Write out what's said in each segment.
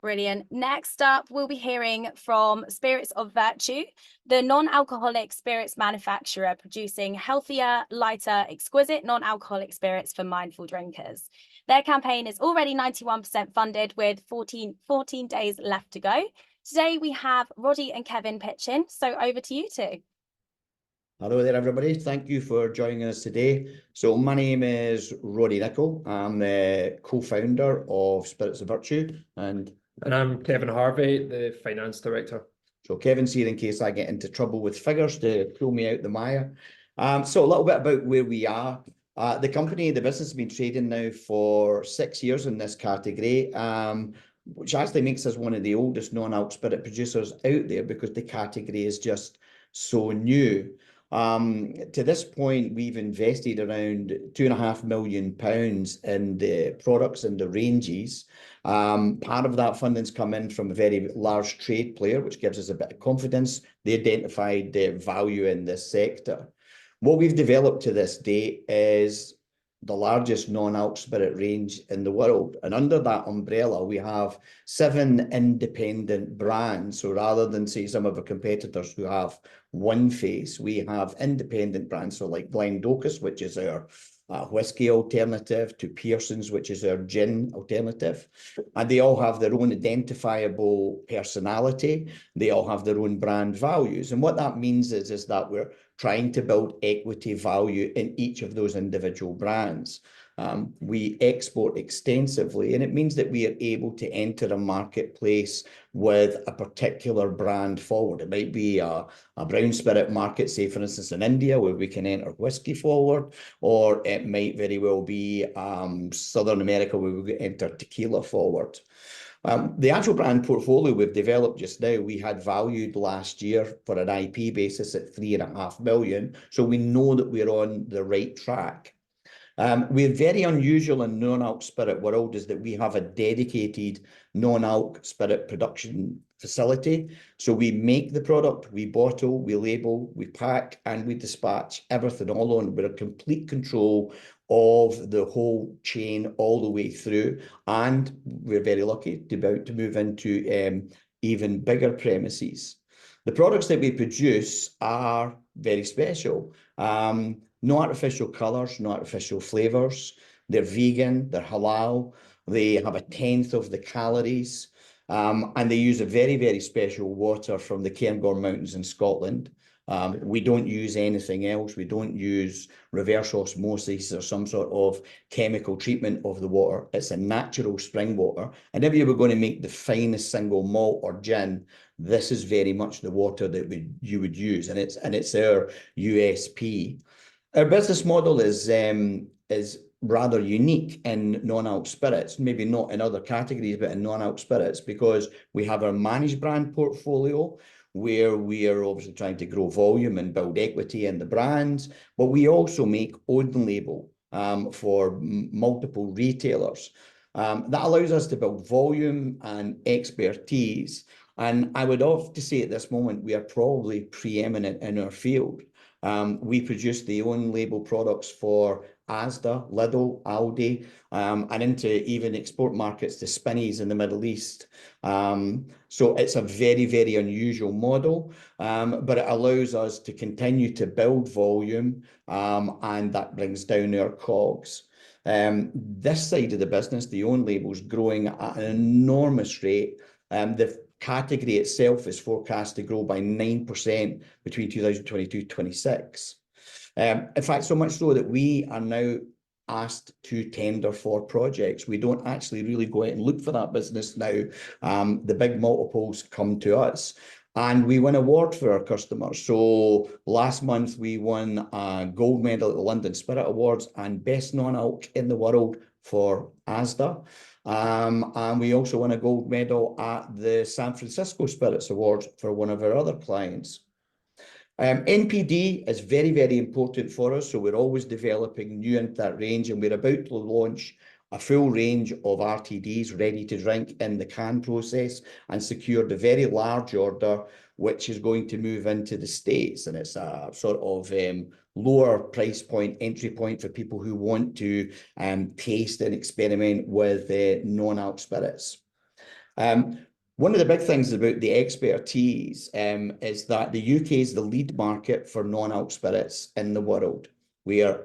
Brilliant. Next up, we'll be hearing from Spirits of Virtue, the non-alcoholic spirits manufacturer producing healthier, lighter, exquisite non-alcoholic spirits for mindful drinkers. Their campaign is already 91% funded with 14 days left to go. Today, we have Roddy and Kevin pitching, so over to you two. Hello there, everybody. Thank you for joining us today. So my name is Roddy Nichol. I'm the co-founder of Spirits of Virtue. And I'm Kevin Harvey, the finance director. So Kevin's here in case I get into trouble with figures to pull me out the mire. So a little bit about where we are. The business has been trading now for 6 years in this category, which actually makes us one of the oldest non-alc spirit producers out there because the category is just so new. To this point, we've invested around £2.5 million in the products and the ranges. Part of that funding's come in from a very large trade player, which gives us a bit of confidence. They identified the value in this sector. What we've developed to this day is the largest non-alc spirit range in the world. And under that umbrella, we have 7 independent brands. So rather than say some of our competitors who have one face, we have independent brands. So like Blind Docus, which is our whiskey alternative, to Pearson's, which is our gin alternative. And they all have their own identifiable personality. They all have their own brand values. And what that means is that we're trying to build equity value in each of those individual brands. We export extensively, and it means that we are able to enter a marketplace with a particular brand forward. It might be a brown spirit market, say for instance in India, where we can enter whiskey forward, or it might very well be Southern America, where we can enter tequila forward. The actual brand portfolio we've developed just now, we had valued last year for an IP basis at £3.5 million. So we know that we're on the right track. We're very unusual in non-alc spirit world is that we have a dedicated non-alc spirit production facility. So we make the product, we bottle, we label, we pack, and we dispatch everything all on. We're in complete control of the whole chain all the way through. And we're very lucky to be about to move into even bigger premises. The products that we produce are very special. No artificial colours, no artificial flavours. They're vegan, they're halal. They have 1/10 of the calories. And they use a very, very special water from the Cairngorm Mountains in Scotland. We don't use anything else. We don't use reverse osmosis or some sort of chemical treatment of the water. It's a natural spring water. And if you were going to make the finest single malt or gin, this is very much the water that you would use. And it's our USP. Our business model is rather unique in non-alc spirits, maybe not in other categories, but in non-alc spirits, because we have our managed brand portfolio, where we are obviously trying to grow volume and build equity in the brands, but we also make own label for multiple retailers. That allows us to build volume and expertise. And I would often say at this moment, we are probably preeminent in our field. We produce the own label products for Asda, Lidl, Aldi, and into even export markets to Spinneys in the Middle East. So it's a very, very unusual model, but it allows us to continue to build volume, and that brings down our COGS. This side of the business, the own label, is growing at an enormous rate. The category itself is forecast to grow by 9% between 2022 and 26. In fact, so much so that we are now asked to tender for projects. We don't actually really go out and look for that business now. The big multiples come to us, and we win awards for our customers. So last month we won a gold medal at the London Spirit Awards and best non-alc in the world for Asda. And we also won a gold medal at the San Francisco Spirits Awards for one of our other clients. NPD is very, very important for us. So we're always developing new into that range, and we're about to launch a full range of RTDs ready to drink in the can process, and secured a very large order, which is going to move into the States. And it's a sort of lower price point, entry point for people who want to taste and experiment with non-alc spirits. One of the big things about the expertise is that the UK is the lead market for non-alc spirits in the world. We are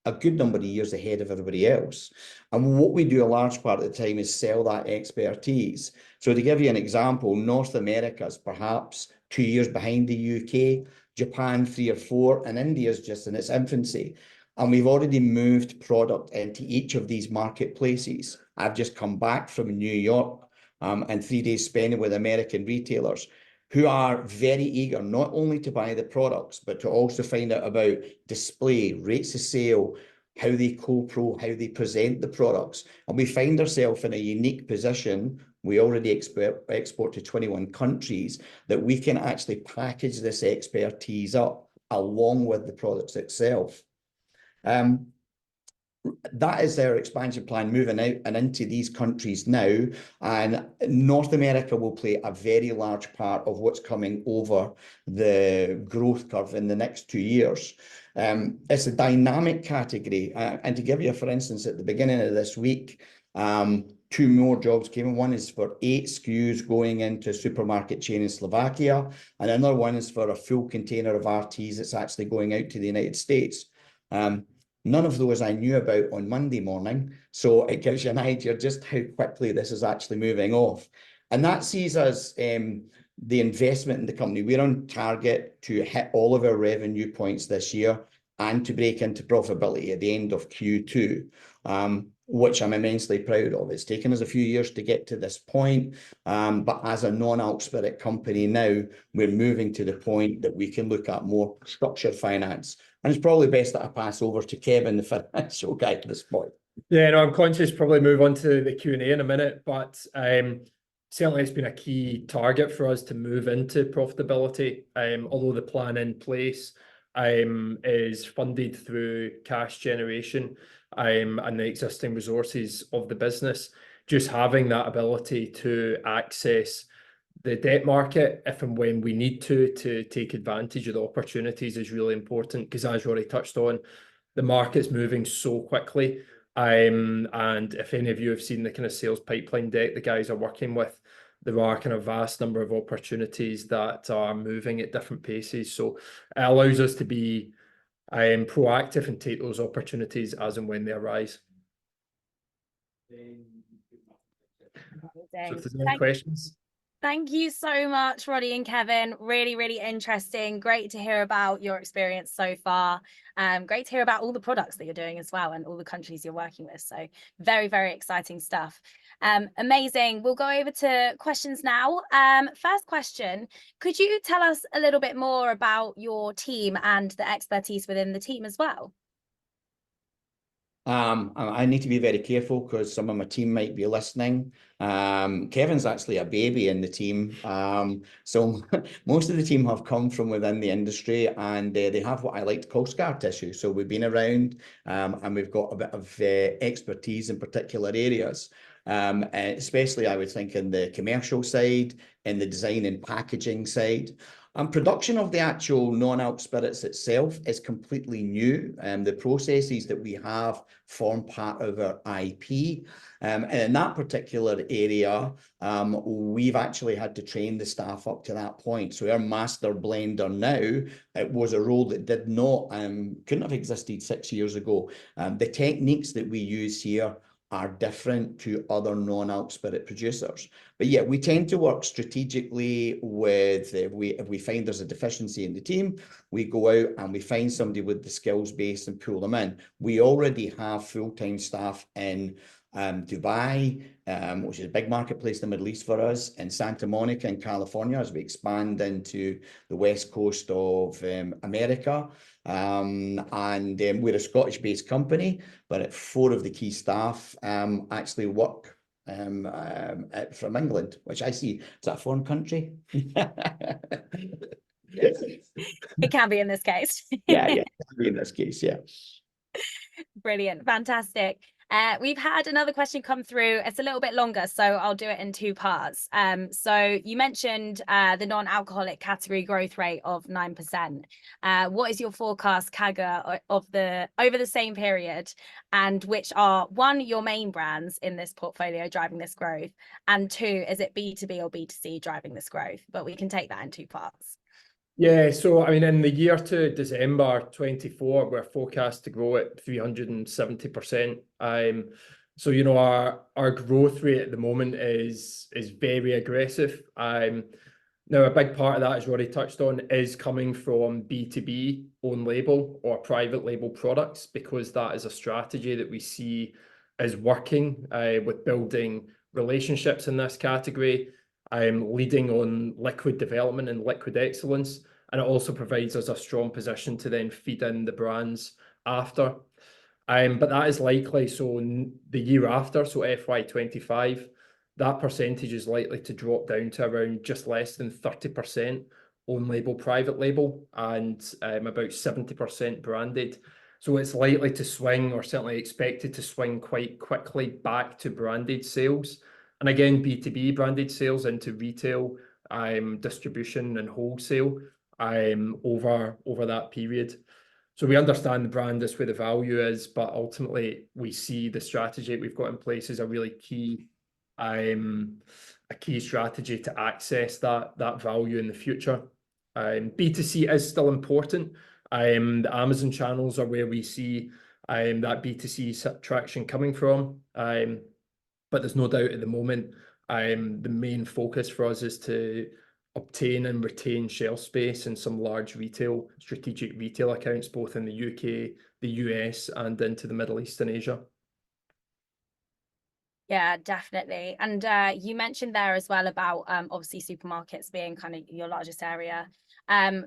a good number of years ahead of everybody else. And what we do a large part of the time is sell that expertise. So to give you an example, North America is perhaps 2 years behind the UK, Japan 3 or 4, and India is just in its infancy. And we've already moved product into each of these marketplaces. I've just come back from New York and 3 days spending with American retailers who are very eager not only to buy the products, but to also find out about display, rates of sale, how they co-pro, how they present the products. And we find ourselves in a unique position. We already export to 21 countries, that we can actually package this expertise up along with the products itself. That is our expansion plan, moving out and into these countries now. And North America will play a very large part of what's coming over the growth curve in the next 2 years. It's a dynamic category. And to give you, for instance, at the beginning of this week, 2 more jobs came in. One is for 8 SKUs going into a supermarket chain in Slovakia, and another one is for a full container of RTs that's actually going out to the United States. None of those I knew about on Monday morning, so it gives you an idea just how quickly this is actually moving off. And that sees us, the investment in the company. We're on target to hit all of our revenue points this year and to break into profitability at the end of Q2, which I'm immensely proud of. It's taken us a few years to get to this point, but as a non-alc spirit company now, we're moving to the point that we can look at more structured finance. And it's probably best that I pass over to Kevin, the financial guy, at this point. Yeah, no, I'm conscious probably move on to the Q&A in a minute, but certainly it's been a key target for us to move into profitability, although the plan in place is funded through cash generation and the existing resources of the business. Just having that ability to access the debt market if and when we need to take advantage of the opportunities is really important, because as Rory touched on, the market's moving so quickly. And if any of you have seen the kind of sales pipeline deck the guys are working with, there are kind of vast number of opportunities that are moving at different paces. So it allows us to be proactive and take those opportunities as and when they arise. So if there's any questions. Thank you so much, Roddy and Kevin. Really, really interesting. Great to hear about your experience so far. Great to hear about all the products that you're doing as well and all the countries you're working with. So very, very exciting stuff. Amazing. We'll go over to questions now. First question, could you tell us a little bit more about your team and the expertise within the team as well? I need to be very careful because some of my team might be listening. Kevin's actually a baby in the team. So most of the team have come from within the industry, and they have what I like to call scar tissue. So we've been around and we've got a bit of expertise in particular areas. Especially I would think in the commercial side, in the design and packaging side. Production of the actual non-alc spirits itself is completely new. The processes that we have form part of our IP. And in that particular area, we've actually had to train the staff up to that point. So our master blender now, it was a role that did not, couldn't have existed 6 years ago. The techniques that we use here are different to other non-alc spirit producers. But yeah, we tend to work strategically with, if we find there's a deficiency in the team, we go out and we find somebody with the skills base and pull them in. We already have full-time staff in Dubai, which is a big marketplace in the Middle East for us, in Santa Monica in California as we expand into the west coast of America. And we're a Scottish-based company, but 4 of the key staff actually work from England, which I see, is that a foreign country? It can be in this case. yeah, it can be in this case, yeah. Brilliant, fantastic. We've had another question come through. It's a little bit longer, so I'll do it in two parts. So you mentioned the non-alcoholic category growth rate of 9%. What is your forecast CAGR over the same period? And which are, one, your main brands in this portfolio driving this growth? And two, is it B2B or B2C driving this growth? But we can take that in two parts. Yeah, so I mean, in the year to December 24, we're forecast to grow at 370%. So you know, our growth rate at the moment is very aggressive. Now a big part of that, as Rory touched on, is coming from B2B own label or private label products, because that is a strategy that we see is working with building relationships in this category, leading on liquid development and liquid excellence. And it also provides us a strong position to then feed in the brands after. But that is likely, so the year after, so FY25, that percentage is likely to drop down to around just less than 30% own label, private label, and about 70% branded. So it's likely to swing, or certainly expected to swing quite quickly back to branded sales. And again, B2B branded sales into retail, distribution and wholesale over that period. So we understand the brand is where the value is, but ultimately we see the strategy we've got in place as a really key strategy to access that value in the future. B2C is still important. The Amazon channels are where we see that B2C traction coming from. But there's no doubt at the moment, the main focus for us is to obtain and retain shelf space in some large strategic retail accounts, both in the UK, the US, and into the Middle East and Asia. Yeah, definitely. And you mentioned there as well about obviously supermarkets being kind of your largest area.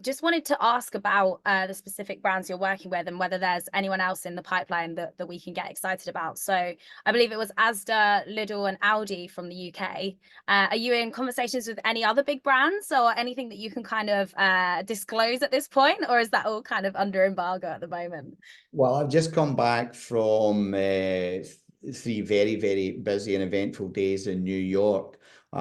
Just wanted to ask about the specific brands you're working with and whether there's anyone else in the pipeline that we can get excited about. So I believe it was Asda, Lidl and Aldi from the UK. Are you in conversations with any other big brands or anything that you can kind of disclose at this point, or is that all kind of under embargo at the moment? Well, I've just come back from 3 very, very busy and eventful days in New York.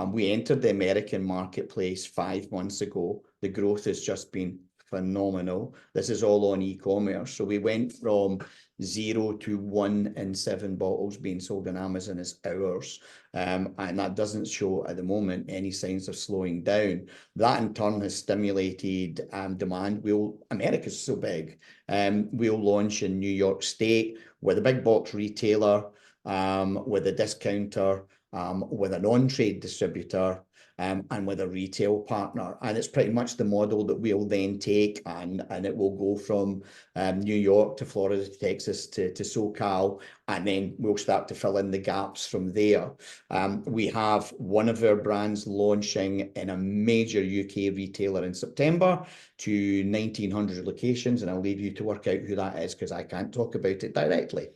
We entered the American marketplace 5 months ago. The growth has just been phenomenal. This is all on e-commerce. So we went from 0 to 1 in 7 bottles being sold on Amazon as ours. And that doesn't show at the moment any signs of slowing down. That in turn has stimulated demand. America's so big. We'll launch in New York State with a big box retailer, with a discounter, with an on-trade distributor, and with a retail partner. And it's pretty much the model that we'll then take, and it will go from New York to Florida to Texas to SoCal, and then we'll start to fill in the gaps from there. We have one of our brands launching in a major UK retailer in September to 1,900 locations, and I'll leave you to work out who that is because I can't talk about it directly.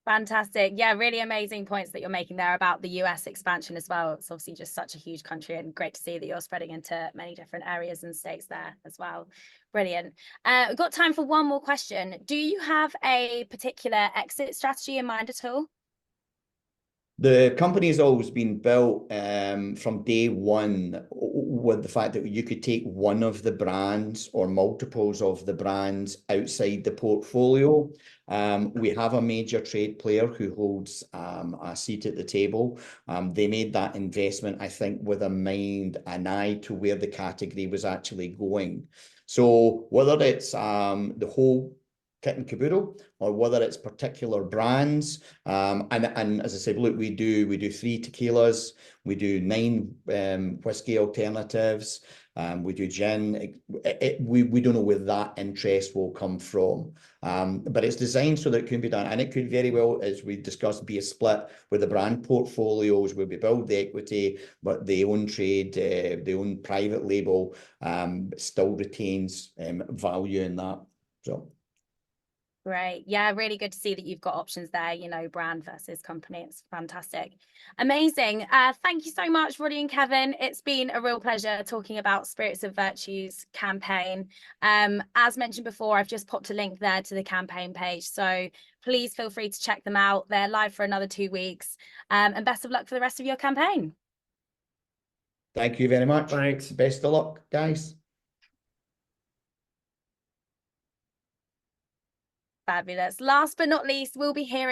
Fantastic. Yeah, really amazing points that you're making there about the US expansion as well. It's obviously just such a huge country, and great to see that you're spreading into many different areas and states there as well. Brilliant. We've got time for one more question. Do you have a particular exit strategy in mind at all? The company has always been built from day one with the fact that you could take one of the brands or multiples of the brands outside the portfolio. We have a major trade player who holds a seat at the table. They made that investment, I think, with an eye to where the category was actually going. So whether it's the whole kit and caboodle, or whether it's particular brands, and as I said, look, we do 3 tequilas, we do 9 whiskey alternatives, we do gin. We don't know where that interest will come from, but it's designed so that it can be done, and it could very well, as we discussed, be a split with the brand portfolios where we build the equity, but the own trade, the own private label still retains value in that. So. Great. Yeah, really good to see that you've got options there, you know, brand versus company. It's fantastic. Amazing. Thank you so much, Roddy and Kevin. It's been a real pleasure talking about Spirits of Virtue's campaign. As mentioned before, I've just popped a link there to the campaign page. So please feel free to check them out. They're live for another 2 weeks. And best of luck for the rest of your campaign. Thank you very much. Thanks. Best of luck, guys. Fabulous. Last but not least, we'll be hearing